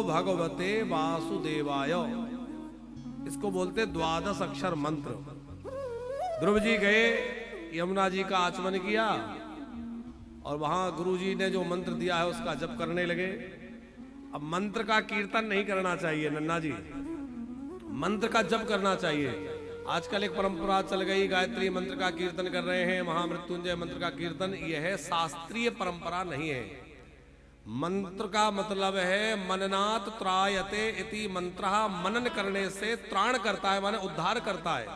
भगवते वासुदेवाय। इसको बोलते द्वादश अक्षर मंत्र। ध्रुव जी गए, यमुना जी का आचमन किया और वहां गुरु जी ने जो मंत्र दिया है उसका जप करने लगे। अब मंत्र का कीर्तन नहीं करना चाहिए नन्ना जी, मंत्र का जप करना चाहिए। आजकल एक परंपरा चल गई, गायत्री मंत्र का कीर्तन कर रहे हैं, महामृत्युंजय मंत्र का कीर्तन। यह है शास्त्रीय परंपरा नहीं है। मंत्र का मतलब है मननात् त्रायते इति मंत्रः, मनन करने से त्राण करता है, माने उद्धार करता है,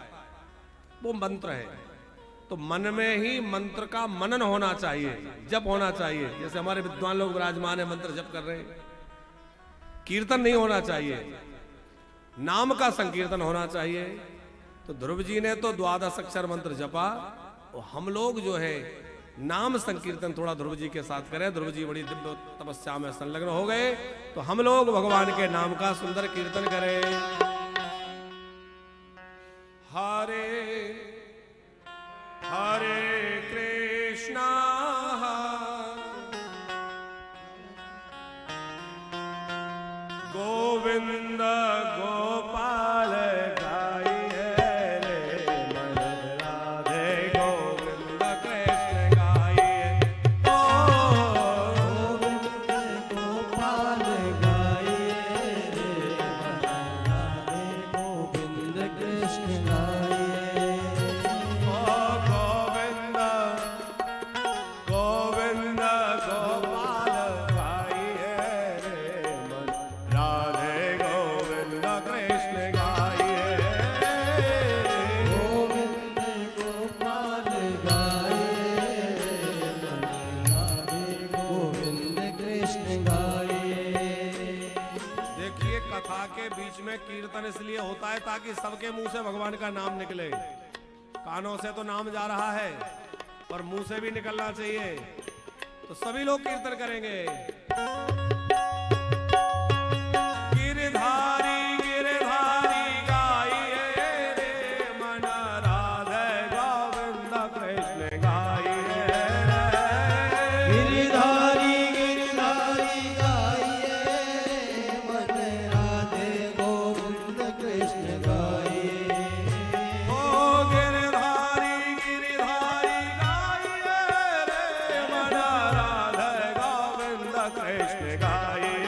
वो मंत्र है। तो मन में ही मंत्र का मनन होना चाहिए, जप होना चाहिए। जैसे हमारे विद्वान लोग विराजमान है, मंत्र जप कर रहे हैं, कीर्तन नहीं होना चाहिए, नाम का संकीर्तन होना चाहिए। तो ध्रुव जी ने तो द्वादश अक्षर मंत्र जपा, और हम लोग जो है नाम संकीर्तन थोड़ा ध्रुव जी के साथ करें। ध्रुव जी बड़ी दिव्य तपस्या में संलग्न हो गए, तो हम लोग भगवान के नाम का सुंदर कीर्तन करें। हरे हरे कृष्णा गोविंद गोपाल कीर्तन इसलिए होता है ताकि सबके मुंह से भगवान का नाम निकले। कानों से तो नाम जा रहा है, पर मुंह से भी निकलना चाहिए। तो सभी लोग कीर्तन करेंगे। गिरधारी गिरधारी गाइए रे मन, राधे गोविंद कृष्ण गाइए रे। गिरधारी गिरधारी गाइए मन, राधे गोविंद कृष्ण गाइए। ओ गिरधारी गिरधारी गाइए रे मन, राधे गोविंद कृष्ण गाइए।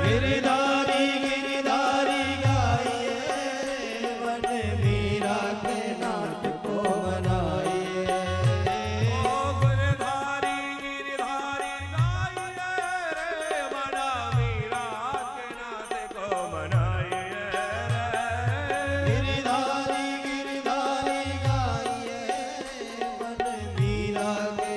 गिरधारी गिरधारी गाइए मन, मीरा के नाथ को मनाइए। ओ गिरधारी गिरधारी गाइए मन, मीरा के नाथ को मनाइए। गिरधारी गिरधारी गाइए मन, मीरा के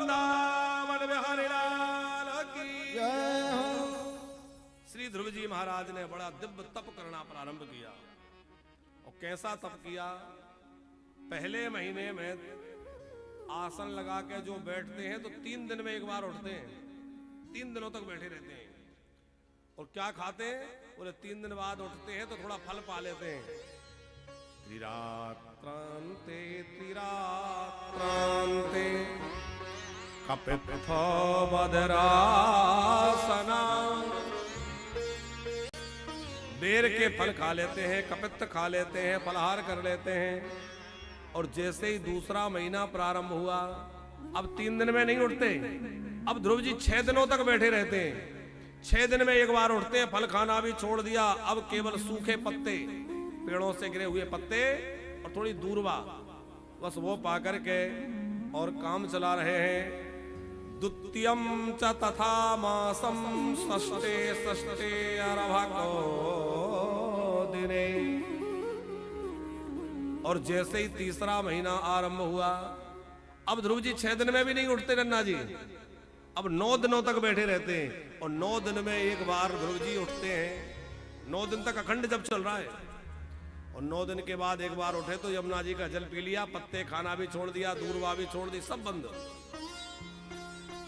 वृंदावन बिहारी लाल की जय हो। श्री ध्रुव जी महाराज ने बड़ा दिव्य तप करना प्रारंभ किया। और कैसा तप किया? पहले महीने में आसन लगा के जो बैठते हैं तो 3 दिन में एक बार उठते हैं, 3 दिनों तक बैठे रहते हैं। और क्या खाते हैं? बोले 3 दिन बाद उठते हैं तो थोड़ा फल पा लेते हैं। त्रिरात्रांते त्रिरात्रांते कपित्थ बदरासना, बेर के फल खा लेते हैं, कपित्थ खा लेते हैं, फलहार कर लेते हैं। और जैसे ही दूसरा महीना प्रारंभ हुआ, अब 3 दिन में नहीं उठते, अब ध्रुव जी 6 दिनों तक बैठे रहते हैं। 6 दिन में एक बार उठते हैं, फल खाना भी छोड़ दिया। अब केवल सूखे पत्ते, पेड़ों से गिरे हुए पत्ते और थोड़ी दूरवा, बस वो पा करके और काम चला रहे हैं। द्वितीयम च तथा मासम षष्ठे षष्ठे आरभको दिने। और जैसे ही तीसरा महीना आरंभ हुआ, अब ध्रुव जी 6 दिन में भी नहीं उठते रन्ना जी, अब 9 दिनों तक बैठे रहते हैं। और 9 दिन में एक बार ध्रुव जी उठते हैं। 9 दिन तक अखंड जब चल रहा है। और 9 दिन के बाद एक बार उठे तो यमुना जी का जल पी लिया, पत्ते खाना भी छोड़ दिया, दूरवा भी छोड़ दी, सब बंद।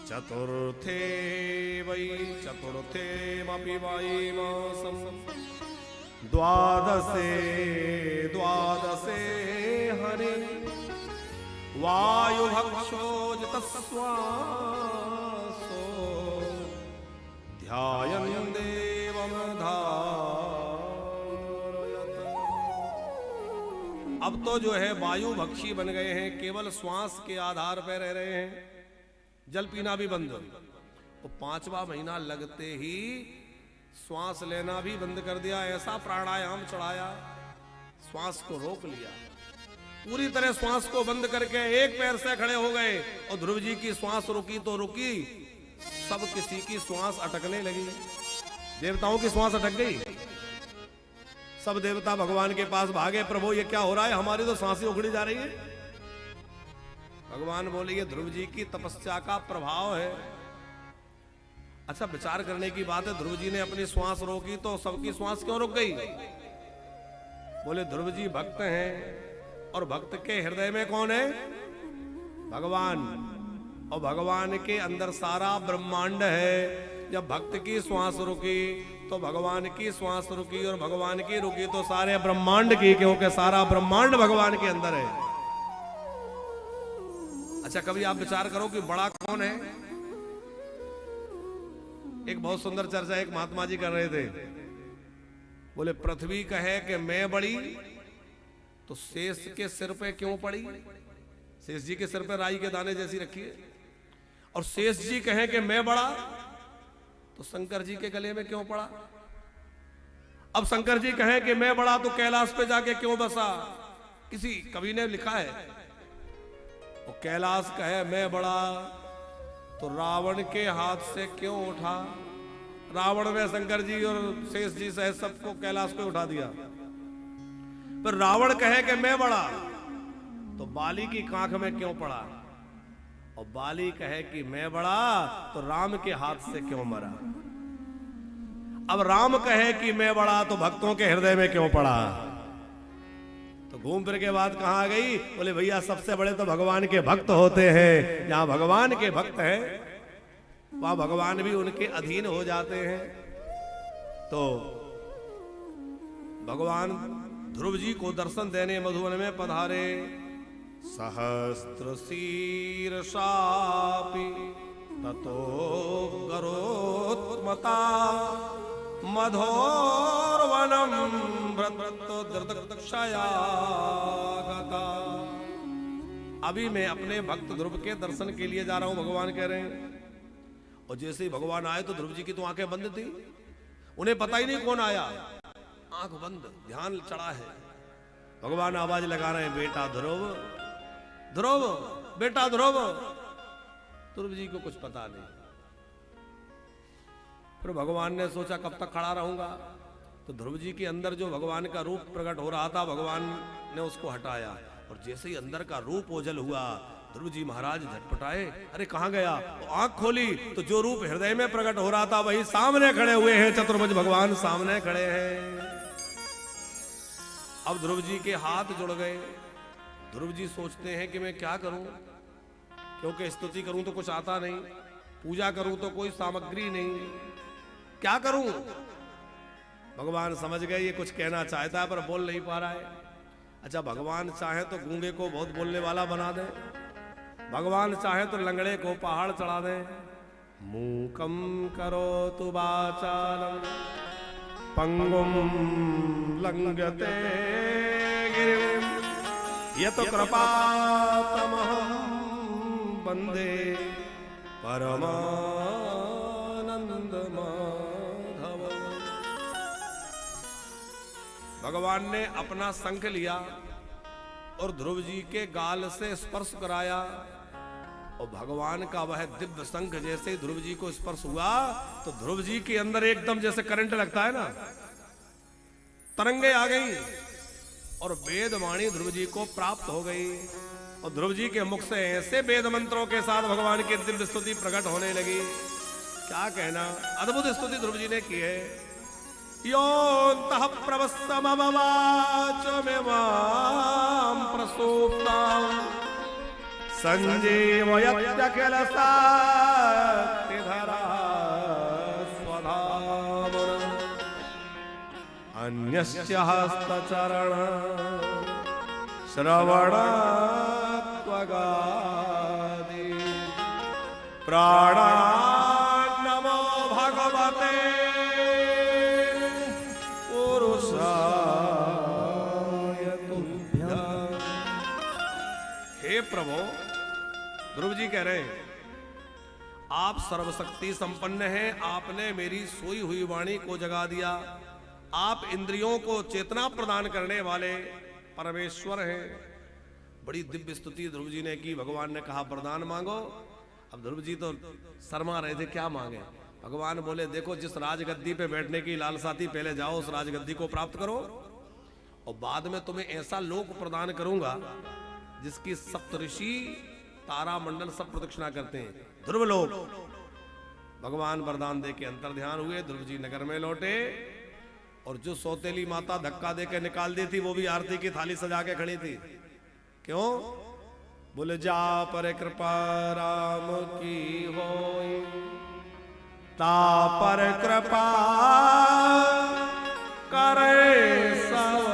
चतुर्थे वै चतुर्थे मपि वै मासम द्वादशे द्वादशे हरे वायुभक्षोजितस्वासो ध्यायन् देवं धारयत। अब तो जो है वायु भक्षी बन गए हैं, केवल श्वास के आधार पर रह रहे हैं, जल पीना भी बंद। और 5वां महीना लगते ही श्वास लेना भी बंद कर दिया। ऐसा प्राणायाम चढ़ाया, श्वास को रोक लिया, पूरी तरह श्वास को बंद करके एक पैर से खड़े हो गए। और ध्रुव जी की श्वास रुकी तो रुकी, सब किसी की श्वास अटकने लगी। देवताओं की श्वास अटक गई, सब देवता भगवान के पास भागे, प्रभु ये क्या हो रहा है, हमारी तो सांसें उखड़ी जा रही है। भगवान बोले ये ध्रुव जी की तपस्या का प्रभाव है। अच्छा, विचार करने की बात है, ध्रुव जी ने अपनी श्वास रोकी तो सबकी श्वास क्यों रुक गई? बोले ध्रुव जी भक्त हैं, और भक्त के हृदय में कौन है? भगवान। और भगवान के अंदर सारा ब्रह्मांड है। जब भक्त की श्वास रुकी तो भगवान की श्वास रुकी, और भगवान की रुकी तो सारे ब्रह्मांड की, क्योंकि सारा ब्रह्मांड भगवान के अंदर है। अच्छा, कभी आप विचार करो कि बड़ा कौन है? एक बहुत सुंदर चर्चा एक महात्मा जी कर रहे थे। बोले पृथ्वी कहे कि मैं बड़ी तो शेष के सिर पे क्यों पड़ी? शेष जी के सिर पे राई के दाने जैसी रखी है। और शेष जी कहे कि मैं बड़ा तो शंकर जी के गले में क्यों पड़ा? अब शंकर जी कहे कि मैं बड़ा तो कैलाश पे जाके क्यों बसा? किसी कवि ने लिखा है। और कैलाश कहे मैं बड़ा तो रावण के हाथ से क्यों उठा? रावण में शंकर जी और शेष जी सहित सबको कैलाश पे उठा दिया। पर रावण कहे कि मैं बड़ा तो बाली की कांख में क्यों पड़ा? और बाली कहे कि मैं बड़ा तो राम के हाथ से क्यों मरा? अब राम कहे कि मैं बड़ा तो भक्तों के हृदय में क्यों पड़ा? तो घूम फिर के बाद कहां गई? बोले भैया सबसे बड़े तो भगवान के भक्त होते हैं। जहां भगवान के भक्त हैं वहां भगवान भी उनके अधीन हो जाते हैं। तो भगवान ध्रुव जी को दर्शन देने मधुवन में पधारे। सहस्त्र शीर्षापि ततो गरोत्मता मधोर्वनम व्रतक्षयागता। अभी मैं अपने भक्त ध्रुव के दर्शन के लिए जा रहा हूं, भगवान कह रहे हैं। और जैसे ही भगवान आए तो ध्रुव जी की तो आंखें बंद थी, उन्हें पता ही नहीं कौन आया। आंख बंद, ध्यान चढ़ा है। भगवान आवाज लगा रहे हैं, बेटा ध्रुव, ध्रुव, बेटा ध्रुव। ध्रुव जी को कुछ पता नहीं। फिर भगवान ने सोचा कब तक खड़ा रहूंगा, तो ध्रुव जी के अंदर जो भगवान का रूप प्रकट हो रहा था, भगवान ने उसको हटाया। और जैसे ही अंदर का रूप ओझल हुआ, ध्रुव जी महाराज झटपटाए, अरे कहां गया? तो आंख खोली तो जो रूप हृदय में प्रकट हो रहा था वही सामने खड़े हुए हैं, चतुर्भुज भगवान सामने खड़े हैं। अब ध्रुव जी के हाथ जुड़ गए। ध्रुव जी सोचते हैं कि मैं क्या करूं, क्योंकि स्तुति करूं तो कुछ आता नहीं, पूजा करूं तो कोई सामग्री नहीं, क्या करूं? भगवान समझ गए ये कुछ कहना चाहता है पर बोल नहीं पा रहा है। अच्छा, भगवान चाहे तो गूंगे को बहुत बोलने वाला बना दे, भगवान चाहे तो लंगड़े को पहाड़ चढ़ा दे। मूकम करो तु वाचालम पंगुम लंघते गिरिम यत कृपातमहं वंदे परमानंद माधव। भगवान ने अपना शंख लिया और ध्रुव जी के गाल से स्पर्श कराया, और भगवान का वह दिव्य शंख जैसे ध्रुव जी को स्पर्श हुआ तो ध्रुव जी के अंदर एकदम जैसे करंट लगता है ना, तरंगे आ गई और वेद वाणी ध्रुव जी को प्राप्त हो गई। और ध्रुव जी के मुख से ऐसे वेद मंत्रों के साथ भगवान की दिव्य स्तुति प्रकट होने लगी। क्या कहना, अद्भुत स्तुति ध्रुव जी ने की है। योऽन्तः प्रवस्समवाचमिमां प्रसूप्तां संजीवयत्यखिल शक्तिधरा स्वधाम्ना अन्यस्य हस्तचरण श्रवणात्वगादि प्राणान्नमो भगवते हे प्रभु, ध्रुव जी कह रहे हैं आप सर्वशक्ति संपन्न हैं, आपने मेरी सोई हुई वाणी को जगा दिया, आप इंद्रियों को चेतना प्रदान करने वाले परमेश्वर हैं। बड़ी दिव्य स्तुति ध्रुव जी ने की। भगवान ने कहा वरदान मांगो। अब ध्रुव जी तो शर्मा रहे थे, क्या मांगे? भगवान बोले देखो, जिस राजगद्दी पे बैठने की लालसा थी पहले जाओ उस राजगद्दी को प्राप्त करो, और बाद में तुम्हें ऐसा लोक प्रदान करूंगा जिसकी सप्तऋषि तारा मंडल सब प्रदक्षिणा करते हैं, ध्रुव लोक। भगवान वरदान दे के अंतर ध्यान हुए। ध्रुव जी नगर में लौटे और जो सौतेली माता धक्का दे के निकाल दी थी वो भी आरती की थाली सजा के खड़ी थी। क्यों? बोले जा पर कृपा राम की होई, ता पर कृपा करे सब।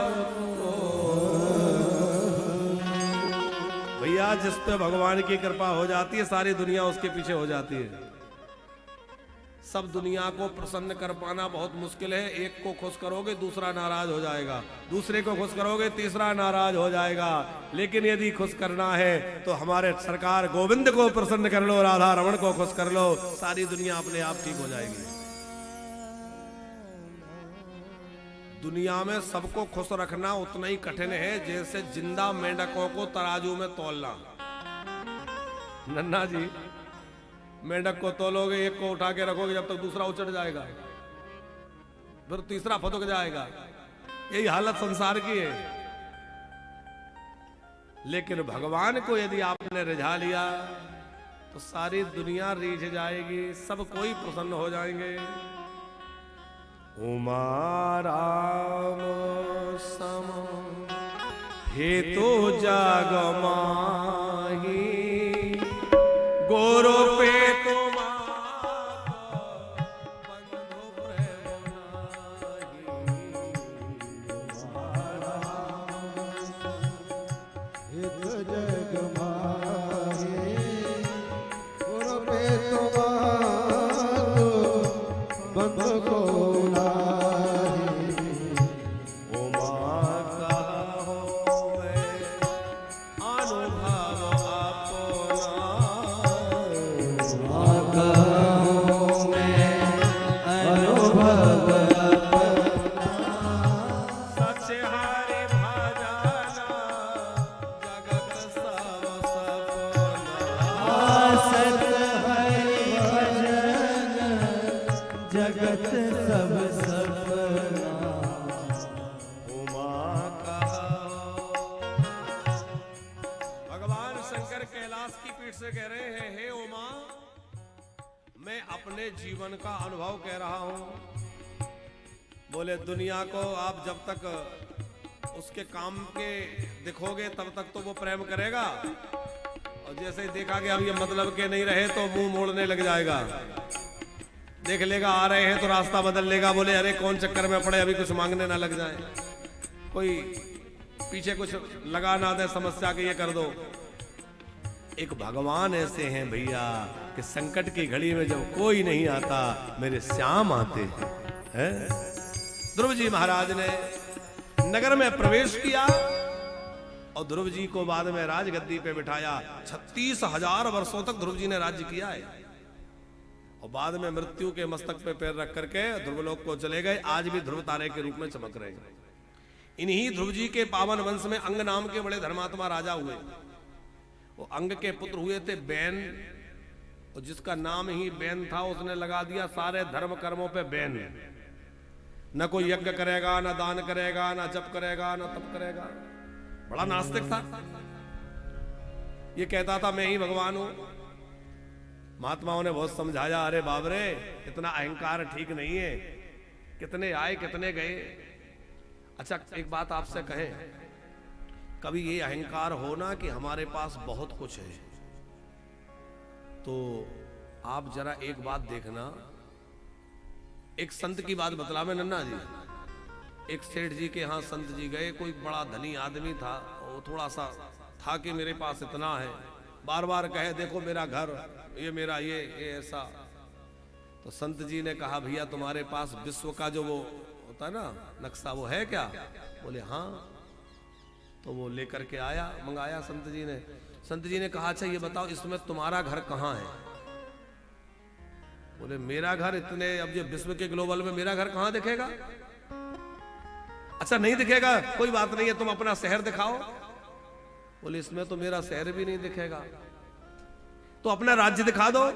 भैया जिस पे भगवान की कृपा हो जाती है सारी दुनिया उसके पीछे हो जाती है। सब दुनिया को प्रसन्न कर पाना बहुत मुश्किल है। एक को खुश करोगे दूसरा नाराज हो जाएगा, दूसरे को खुश करोगे तीसरा नाराज हो जाएगा। लेकिन यदि खुश करना है तो हमारे सरकार गोविंद को प्रसन्न कर लो, राधा रमण को खुश कर लो, सारी दुनिया अपने आप ठीक हो जाएगी। दुनिया में सबको खुश रखना उतना ही कठिन है जैसे जिंदा मेंढकों को तराजू में तौलना। नन्ना जी, मेंढक को तोलोगे, एक को उठा के रखोगे जब तक दूसरा उचट जाएगा, फिर तीसरा फटक जाएगा। यही हालत संसार की है। लेकिन भगवान को यदि आपने रिझा लिया तो सारी दुनिया रीझ जाएगी, सब कोई प्रसन्न हो जाएंगे। उमा राम सम हेतु जग माही, गोरो पे अनुभव अपने जीवन का अनुभव कह रहा हूं। बोले दुनिया को आप जब तक उसके काम के दिखोगे तब तक तो वो प्रेम करेगा, और जैसे ही देखा कि अब ये मतलब के नहीं रहे तो मुंह मोड़ने लग जाएगा। देख लेगा आ रहे हैं तो रास्ता बदल लेगा, बोले अरे कौन चक्कर में पड़े, अभी कुछ मांगने ना लग जाए, कोई पीछे कुछ लगा ना दे समस्या के ये कर दो। एक भगवान ऐसे हैं भैया कि संकट की घड़ी में जब कोई नहीं आता मेरे श्याम आते हैं। ध्रुव जी महाराज ने नगर में प्रवेश किया और ध्रुव जी को बाद में राजगद्दी पे बिठाया। 36,000 वर्षों तक ध्रुव जी ने राज्य किया है और बाद में मृत्यु के मस्तक पे पैर रख करके ध्रुवलोक को चले गए। आज भी ध्रुव तारे के रूप में चमक रहे हैं। इन्हीं ध्रुव जी के पावन वंश में अंग नाम के बड़े धर्मात्मा राजा हुए। वो अंग के पुत्र हुए थे बैन, और जिसका नाम ही बैन था उसने लगा दिया सारे धर्म कर्मों पे बैन। न कोई यज्ञ करेगा, न दान करेगा, न जप करेगा, न तप करेगा। बड़ा नास्तिक था। ये कहता था मैं ही भगवान हूं। महात्माओं ने बहुत समझाया, अरे बाबरे इतना अहंकार ठीक नहीं है, कितने आए कितने गए। अच्छा एक बात आपसे कहें, कभी ये अहंकार होना कि हमारे पास बहुत कुछ है, तो आप जरा एक बात देखना। एक संत की बात बतला मैं नन्ना जी। एक सेठ जी के यहाँ संत जी गए, कोई बड़ा धनी आदमी था, वो थोड़ा सा था कि मेरे पास इतना है, बार बार कहे देखो मेरा घर, ये मेरा ये ऐसा। तो संत जी ने कहा भैया तुम्हारे पास विश्व का जो वो होता है ना नक्शा, वो है क्या? बोले हाँ। तो वो लेकर के आया, मंगाया संत जी ने। संत जी ने कहा अच्छा ये बताओ इसमें तुम्हारा घर कहाँ है? बोले मेरा घर इतने, अब ये विश्व के ग्लोबल में मेरा घर कहाँ दिखेगा? अच्छा नहीं दिखेगा, कोई बात नहीं है, तुम अपना शहर दिखाओ। बोले इसमें तो मेरा शहर भी नहीं दिखेगा। तो अपना राज्य दिखा दो।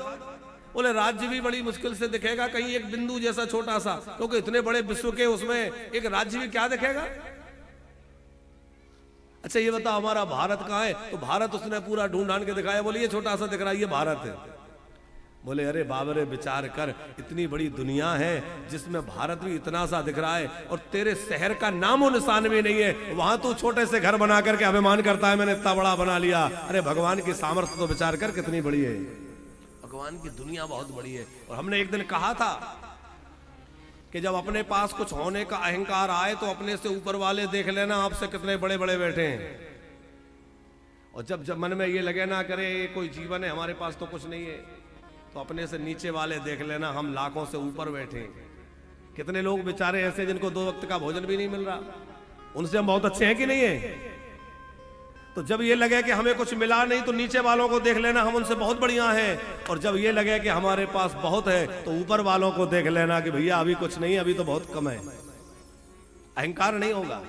बोले राज्य भी बड़ी मुश्किल से दिखेगा, कहीं एक बिंदु जैसा छोटा सा, क्योंकि इतने बड़े विश्व के उसमें एक राज्य भी क्या दिखेगा। अच्छा ये बता हमारा भारत कहाँ है? तो भारत उसने पूरा ढूंढ ढांड के दिखाया। बोले ये छोटा सा दिख रहा है, ये भारत है। बोले अरे बाबरे विचार कर, इतनी बड़ी दुनिया है जिसमें भारत भी इतना सा दिख रहा है और तेरे शहर का नामो निशान भी नहीं है, वहां तू छोटे से घर बना करके अभिमान करता है मैंने इतना बड़ा बना लिया। अरे भगवान की सामर्थ्य तो विचार कर कितनी बड़ी है। भगवान की दुनिया बहुत बड़ी है। और हमने एक दिन कहा था कि जब अपने पास कुछ होने का अहंकार आए तो अपने से ऊपर वाले देख लेना आपसे कितने बड़े बड़े बैठे हैं, और जब मन में ये लगे ना करे ये कोई जीवन है हमारे पास तो कुछ नहीं है, तो अपने से नीचे वाले देख लेना हम लाखों से ऊपर बैठे हैं। कितने लोग बेचारे ऐसे जिनको 2 वक्त का भोजन भी नहीं मिल रहा, उनसे हम बहुत अच्छे हैं कि नहीं है? तो जब ये लगे कि हमें कुछ मिला नहीं तो नीचे वालों को देख लेना हम उनसे बहुत बढ़िया हैं, और जब ये लगे कि हमारे पास बहुत है तो ऊपर वालों को देख लेना कि भैया अभी कुछ नहीं, अभी तो बहुत कम है। अहंकार नहीं होगा।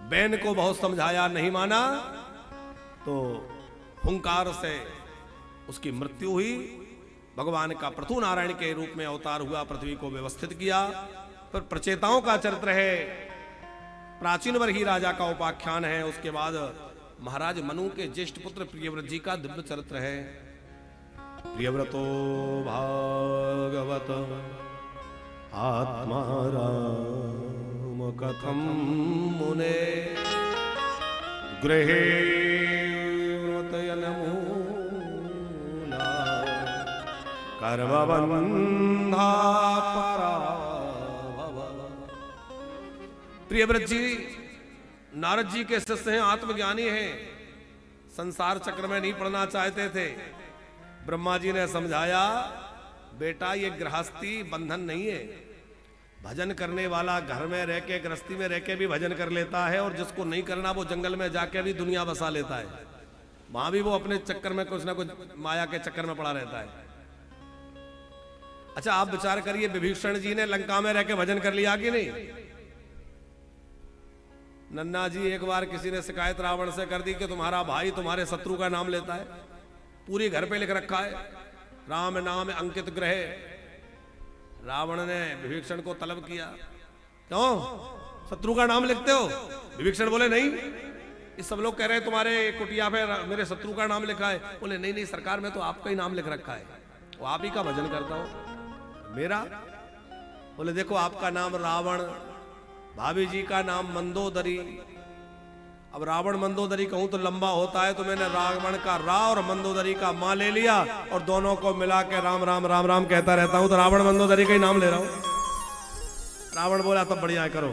बैन को बहुत समझाया, नहीं माना, तो हुंकार से उसकी मृत्यु हुई। भगवान का पृथु नारायण के रूप में अवतार हुआ, पृथ्वी को व्यवस्थित किया। फिर प्रचेताओं का चरित्र है, प्राचीन वर्ही राजा का उपाख्यान है। उसके बाद महाराज मनु के ज्येष्ठ पुत्र प्रियव्रत जी का दिव्य चरित्र है। प्रियव्रतो भागवत आत्मा राम कथम मुने गृहे मूला कर्मबंधा प्रियव्रत जी नारद जी के शिष्य हैं, आत्मज्ञानी हैं, संसार चक्र में नहीं पड़ना चाहते थे। ब्रह्मा जी ने समझाया बेटा ये गृहस्थी बंधन नहीं है। भजन करने वाला घर में रह के गृहस्थी में रह के भी भजन कर लेता है, और जिसको नहीं करना वो जंगल में जाके भी दुनिया बसा लेता है। वहां भी वो अपने चक्कर में कुछ ना कुछ माया के चक्कर में पड़ा रहता है। अच्छा आप विचार करिए, विभीषण जी ने लंका में रह के भजन कर लिया कि नहीं? नन्ना जी एक बार किसी ने शिकायत रावण से कर दी कि तुम्हारा भाई तुम्हारे शत्रु का नाम लेता है, पूरी घर पे लिख रखा है राम नाम अंकित ग्रह। रावण ने विभीषण को तलब किया, क्यों शत्रु का नाम लिखते हो? विभीषण बोले नहीं, ये सब लोग कह रहे हैं तुम्हारे कुटिया पे मेरे शत्रु का नाम लिखा है। बोले नहीं नहीं सरकार, में तो आपका ही नाम लिख रखा है, वो आप ही का भजन करता हूं। मेरा? बोले देखो आपका नाम रावण, भाभी जी का नाम मंदोदरी। अब रावण मंदोदरी कहूं तो लंबा होता है, तो मैंने रावण का रा और मंदोदरी का मां ले लिया और दोनों को मिला के राम राम राम राम कहता रहता हूं, तो रावण मंदोदरी का ही नाम ले रहा हूं। रावण बोला तब बढ़िया है करो।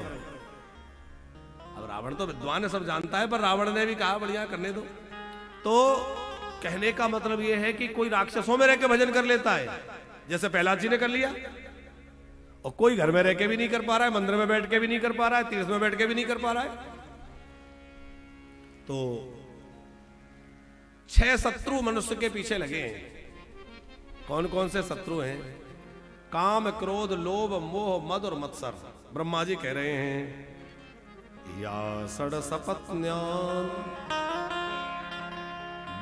अब रावण तो विद्वान है, सब जानता है, पर रावण ने भी कहा बढ़िया करने दो। तो कहने का मतलब यह है कि कोई राक्षसों में रह के भजन कर लेता है, जैसे प्रहलाद जी ने कर लिया, और कोई घर में रह के भी नहीं कर पा रहा है, मंदिर में बैठ के भी नहीं कर पा रहा है, तीर्थ में बैठ के भी नहीं कर पा रहा है। तो 6 शत्रु मनुष्य के पीछे लगे हैं। कौन कौन से शत्रु हैं? काम, क्रोध, लोभ, मोह, मद और मत्सर। ब्रह्मा जी कह रहे हैं या सड़ सपत्न्यान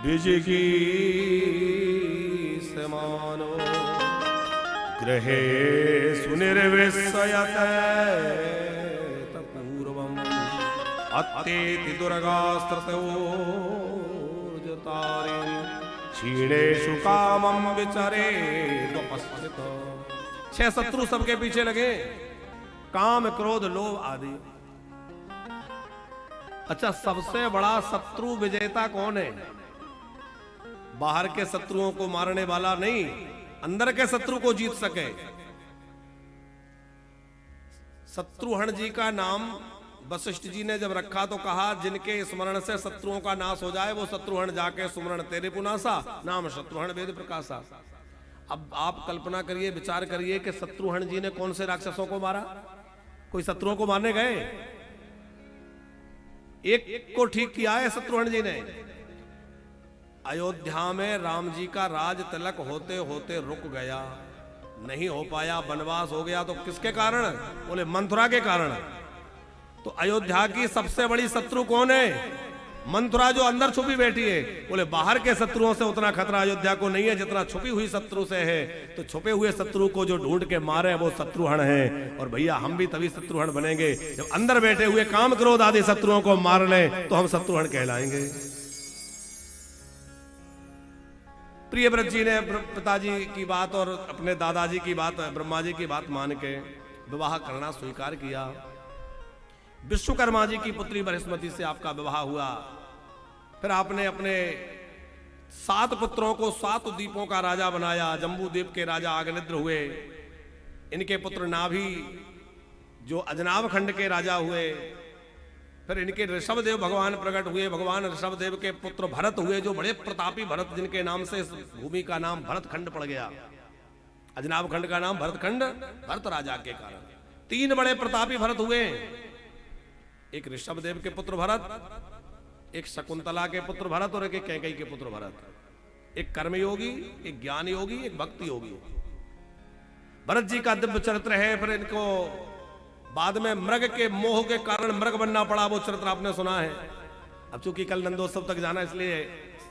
बिजगी समानो ग्रहे सुनिर्विषयत पूर्वम अत्येति दुर्गास्त्रतोर्जतारिं क्षीणेषु कामं विचरेदुपस्थित। 6 शत्रु सबके पीछे लगे, काम, क्रोध, लोभ आदि। अच्छा, सबसे बड़ा शत्रु विजेता कौन है? बाहर के शत्रुओं को मारने वाला नहीं, अंदर के शत्रु को जीत सके। शत्रुहण जी का नाम वशिष्ठ जी ने जब रखा तो कहा जिनके स्मरण से शत्रुओं का नाश हो जाए वो शत्रुहण जाके सुमरण तेरे पुनासा, नाम शत्रुहण वेद प्रकाशा। अब आप कल्पना करिए, विचार करिए कि शत्रुहण जी ने कौन से राक्षसों को मारा? कोई शत्रुओं को मारने गए? एक को ठीक किया है शत्रुघ्न जी ने। अयोध्या में राम जी का राज तिलक होते होते रुक गया, नहीं हो पाया, वनवास हो गया। तो किसके कारण? बोले मंथुरा के कारण। तो अयोध्या की सबसे बड़ी शत्रु कौन है? मंथुरा, जो अंदर छुपी बैठी है। बोले बाहर के शत्रुओं से उतना खतरा अयोध्या को नहीं है जितना छुपी हुई शत्रु से है। तो छुपे हुए शत्रु को जो ढूंढ के मारे वो शत्रुहण है। और भैया हम भी तभी शत्रुहण बनेंगे जब अंदर बैठे हुए काम, क्रोध आदि शत्रुओं को मार लें, तो हम शत्रुहण कहलाएंगे। प्रियव्रत जी ने पिताजी की बात और अपने दादाजी की बात, ब्रह्मा जी की बात मान के विवाह करना स्वीकार किया। विश्वकर्मा जी की पुत्री बृहस्पति से आपका विवाह हुआ। फिर आपने अपने 7 पुत्रों को 7 द्वीपों का राजा बनाया। जम्बू द्वीप के राजा अग्निद्र हुए, इनके पुत्र नाभि जो अजनाभ खंड के राजा हुए। फिर इनके ऋषभदेव भगवान प्रकट हुए। भगवान ऋषभदेव के पुत्र भरत हुए, जो बड़े प्रतापी भरत, जिनके नाम से इस भूमि का नाम भरत खंड पड़ गया। अजनाभ खंड का नाम भरत खंड, भरत राजा के कारण। 3 बड़े प्रतापी भरत हुए, एक ऋषभदेव के पुत्र भरत, एक शकुंतला के पुत्र भरत और एक कैकेयी के पुत्र भरत। एक कर्मयोगी, एक ज्ञान योगी, एक भक्ति योगी। भरत जी का दिव्य चरित्र है। फिर इनको बाद में मृग के मोह के कारण मृग बनना पड़ा, वो चरित्र आपने सुना है। अब चूंकि कल नंदोत्सव तक जाना, इसलिए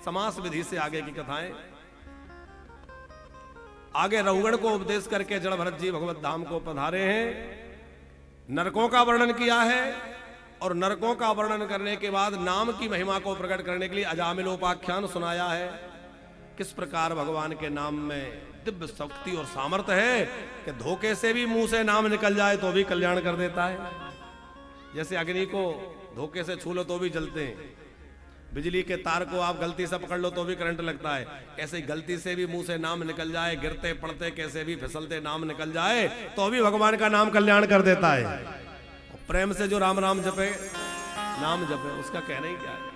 समास विधि से आगे की कथाएं। आगे रहुगण को उपदेश करके जड़ भरत जी भगवत धाम को पधारे हैं। नरकों का वर्णन किया है, और नरकों का वर्णन करने के बाद नाम की महिमा को प्रकट करने के लिए अजामिलोपाख्यान सुनाया है। किस प्रकार भगवान के नाम में दिव्य शक्ति और सामर्थ्य है कि धोखे से भी मुंह से नाम निकल जाए तो भी कल्याण कर देता है। जैसे अग्नि को धोखे से छू लो तो भी जलते हैं, बिजली के तार को आप गलती से पकड़ लो तो भी करंट लगता है। ऐसे गलती से भी मुंह से नाम निकल जाए, गिरते पड़ते कैसे भी फिसलते नाम निकल जाए तो भी भगवान का नाम कल्याण कर देता है। प्रेम से जो राम राम जपे, नाम जपे, उसका कहना ही क्या है।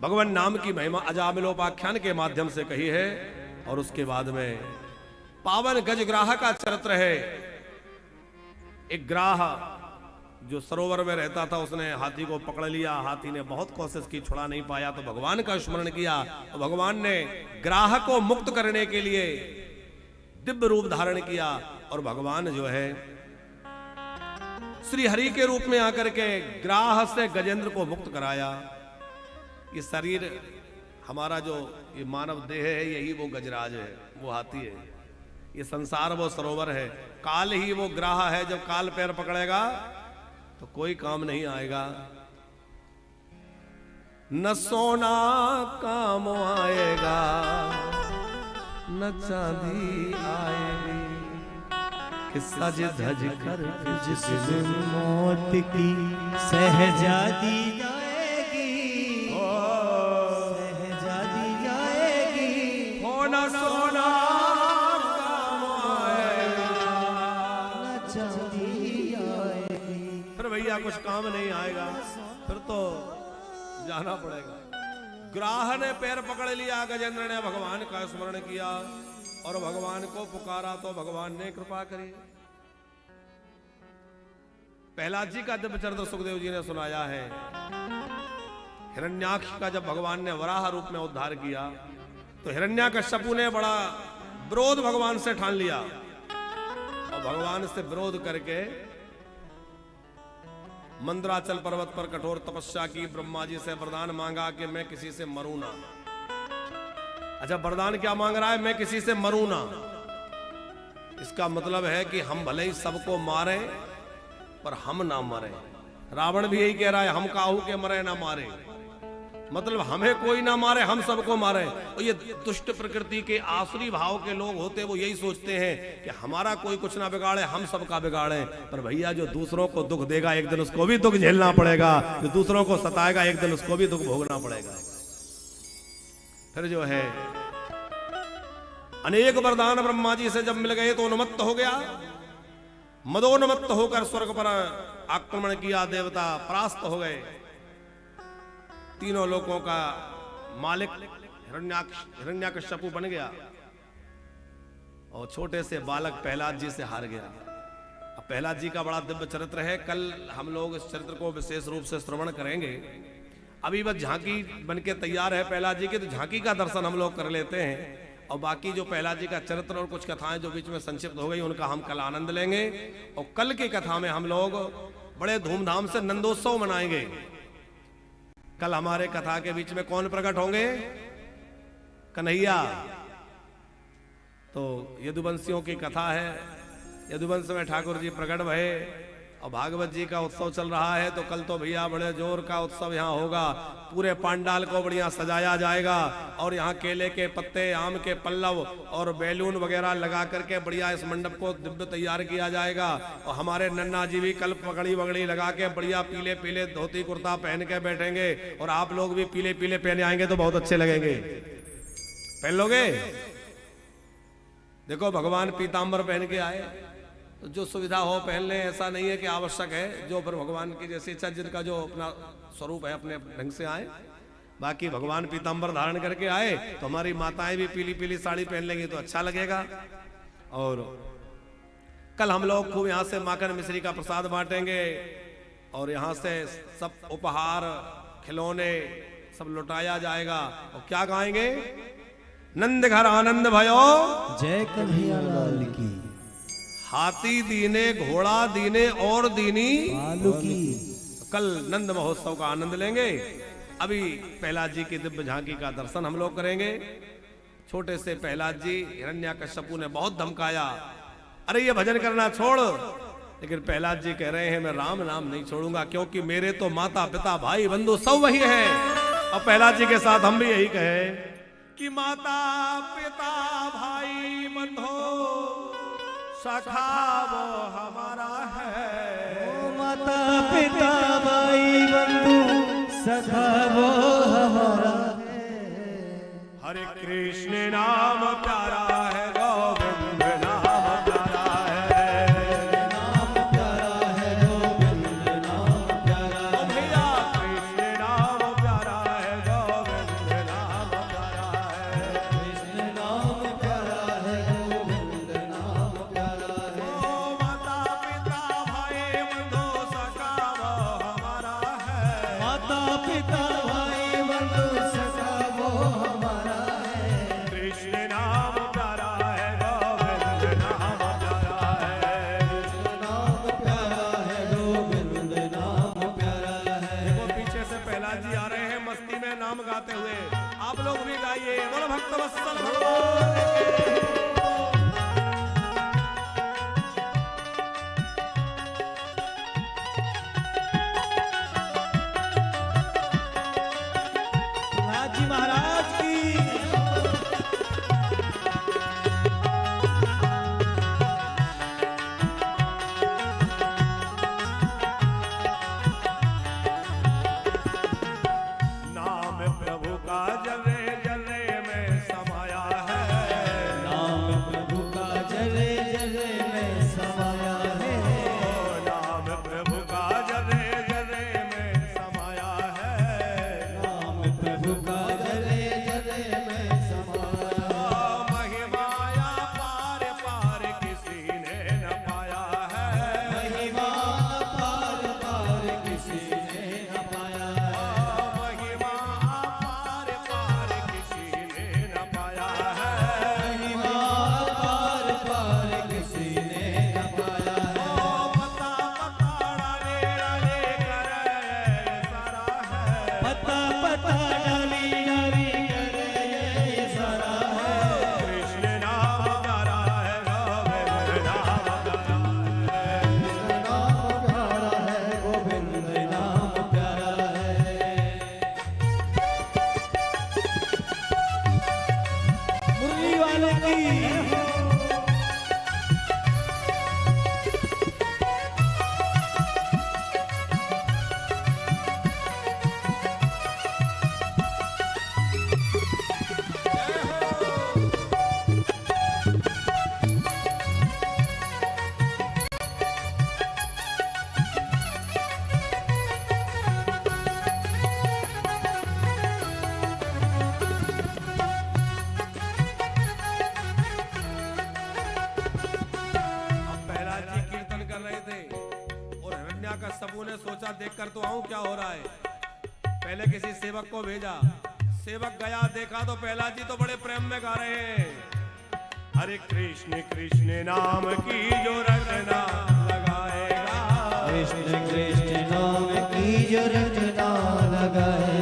भगवान नाम की महिमा अजामिलोपाख्यान के माध्यम से कही है। और उसके बाद में पावन गजग्राह का चरित्र है। एक ग्राह जो सरोवर में रहता था, उसने हाथी को पकड़ लिया। हाथी ने बहुत कोशिश की, छुड़ा नहीं पाया, तो भगवान का स्मरण किया। तो भगवान ने ग्राह को मुक्त करने के लिए दिव्य रूप धारण किया। और भगवान जो है श्री हरि के रूप में आकर के ग्राह से गजेंद्र को मुक्त कराया। ये शरीर हमारा जो ये मानव देह है, यही वो गजराज है, वो हाथी है। ये संसार वो सरोवर है, काल ही वो ग्राह है। जब काल पैर पकड़ेगा तो कोई काम नहीं आएगा। न सोना काम आएगा न चांदी आएगी, कि सज धज कर जिस दिन मौत की सहजादी जाएगी, सहजादी जाएगी, हो न सोना काम आएगा न चांदी आएगी। फिर भैया कुछ काम नहीं आएगा, फिर तो जाना पड़ेगा। ग्राह ने पैर पकड़ लिया, गजेंद्र ने भगवान का स्मरण किया और भगवान को पुकारा तो भगवान ने कृपा करी। प्रहलाद जी का दिव्य चरित्र सुखदेव जी ने सुनाया है। हिरण्याक्ष का जब भगवान ने वराह रूप में उद्धार किया तो हिरण्याकश्यपु ने बड़ा विरोध भगवान से ठान लिया और भगवान से विरोध करके मंदराचल पर्वत पर कठोर तपस्या की, ब्रह्मा जी से वरदान मांगा कि मैं किसी से मरूं ना। अच्छा, वरदान क्या मांग रहा है? मैं किसी से मरूं ना। इसका मतलब है कि हम भले ही सबको मारें पर हम ना मरें। रावण भी यही कह रहा है, हम काहू के मरे ना मारे, मतलब हमें कोई ना मारे, हम सबको मारे। और ये दुष्ट प्रकृति के आसुरी भाव के लोग होते, वो यही सोचते हैं कि हमारा कोई कुछ ना बिगाड़े, हम सबका बिगाड़े। पर भैया जो दूसरों को दुख देगा एक दिन उसको भी दुख झेलना पड़ेगा, जो दूसरों को सताएगा एक दिन उसको भी दुख भोगना पड़ेगा। फिर जो है अनेक वरदान ब्रह्मा जी से जब मिल गए तो उन्मत्त हो गया, मदोन्मत्त होकर स्वर्ग पर आक्रमण किया, देवता परास्त हो गए। तीनों लोकों का मालिक हिरण्याकश्यपु बन गया और छोटे से बालक प्रहलाद जी से हार गया। अब प्रहलाद जी का बड़ा दिव्य चरित्र है, कल हम लोग इस चरित्र को विशेष रूप से श्रवण करेंगे। अभी बस झांकी बनके तैयार है प्रहलाद जी की, तो झांकी का दर्शन हम लोग कर लेते हैं और बाकी जो प्रहलाद जी का चरित्र और कुछ कथाएं जो बीच में संक्षिप्त हो गई उनका हम कल आनंद लेंगे। और कल की कथा में हम लोग बड़े धूमधाम से नंदोत्सव मनाएंगे। कल हमारे कथा के बीच में कौन प्रकट होंगे? कन्हैया। तो यदुवंशियों की कथा है, यदुवंश में ठाकुर जी प्रकट भये और भागवत जी का उत्सव चल रहा है। तो कल तो भैया बड़े जोर का उत्सव यहाँ होगा, पूरे पांडाल को बढ़िया सजाया जाएगा और यहाँ केले के पत्ते, आम के पल्लव और बैलून वगैरह लगा करके बढ़िया इस मंडप को दिव्य तैयार किया जाएगा। और हमारे नन्ना जी भी कल पगड़ी वगड़ी लगा के बढ़िया पीले पीले धोती कुर्ता पहन के बैठेंगे और आप लोग भी पीले पीले पहने आएंगे तो बहुत अच्छे लगेंगे। पहन लोगे? देखो भगवान पीताम्बर पहन के आए, तो जो सुविधा हो पहन ले, ऐसा नहीं है कि आवश्यक है। जो फिर भगवान की जैसी इच्छा, जिनका जो अपना स्वरूप है अपने ढंग से आए। बाकी भगवान पीताम्बर धारण करके आए तो हमारी माताएं भी पीली पीली साड़ी पहन लेंगी तो अच्छा लगेगा। और कल हम लोग खूब यहाँ से माखन मिश्री का प्रसाद बांटेंगे और यहाँ से सब उपहार खिलौने सब लुटाया जाएगा। और क्या गाएंगे? नंद घर आनंद भयो जय कन्हैया लाल की, हाथी दीने घोड़ा दीने और दीनी बालू की। कल नंद महोत्सव का आनंद लेंगे। अभी प्रहलाद जी की दिव्य झांकी का दर्शन हम लोग करेंगे। छोटे से प्रहलाद जी हिरण्याकश्यपु ने बहुत धमकाया, अरे ये भजन करना छोड़, लेकिन प्रहलाद जी कह रहे हैं मैं राम नाम नहीं छोड़ूंगा, क्योंकि मेरे तो माता पिता भाई बंधु सब वही है। और प्रहलाद जी के साथ हम भी यही कहे कि माता पिता भाई बंधु सखा वो हमारा है। माता पिता भाई बंधु सखा वो हमारा है। हरे कृष्ण नाम प्यारा है, गोविंद नाम प्यारा है, नाम प्यारा है, गोविंद नाम प्यारा है। भैया कृष्ण नाम प्यारा है, गोविंद नाम प्यारा है, कृष्ण नाम प्यारा है, गोविंद नाम प्यारा है। ओ माता पिता भाई बंधु सखा वो हमारा है। माता पिता भाई बंधु सखा वो हमारा है। कृष्ण नाम प्यारा है, गोविंद नाम प्यारा है, कृष्ण नाम प्यारा है, गोविंद नाम प्यारा है। देखो पीछे से प्रहलाद जी आ रहे हैं मस्ती में नाम गाते हुए, आप लोग भी गाइए, बोलो भक्त वत्सल भगवान की। की। सबू ने सोचा देखकर तो आऊं क्या हो रहा है। पहले किसी सेवक को भेजा, सेवक गया, देखा तो प्रहलाद जी तो बड़े प्रेम में गा रहे हैं, हरे कृष्ण कृष्ण नाम की जो रचना लगाएगा, कृष्ण कृष्ण नाम की जो रचना लगाएगा,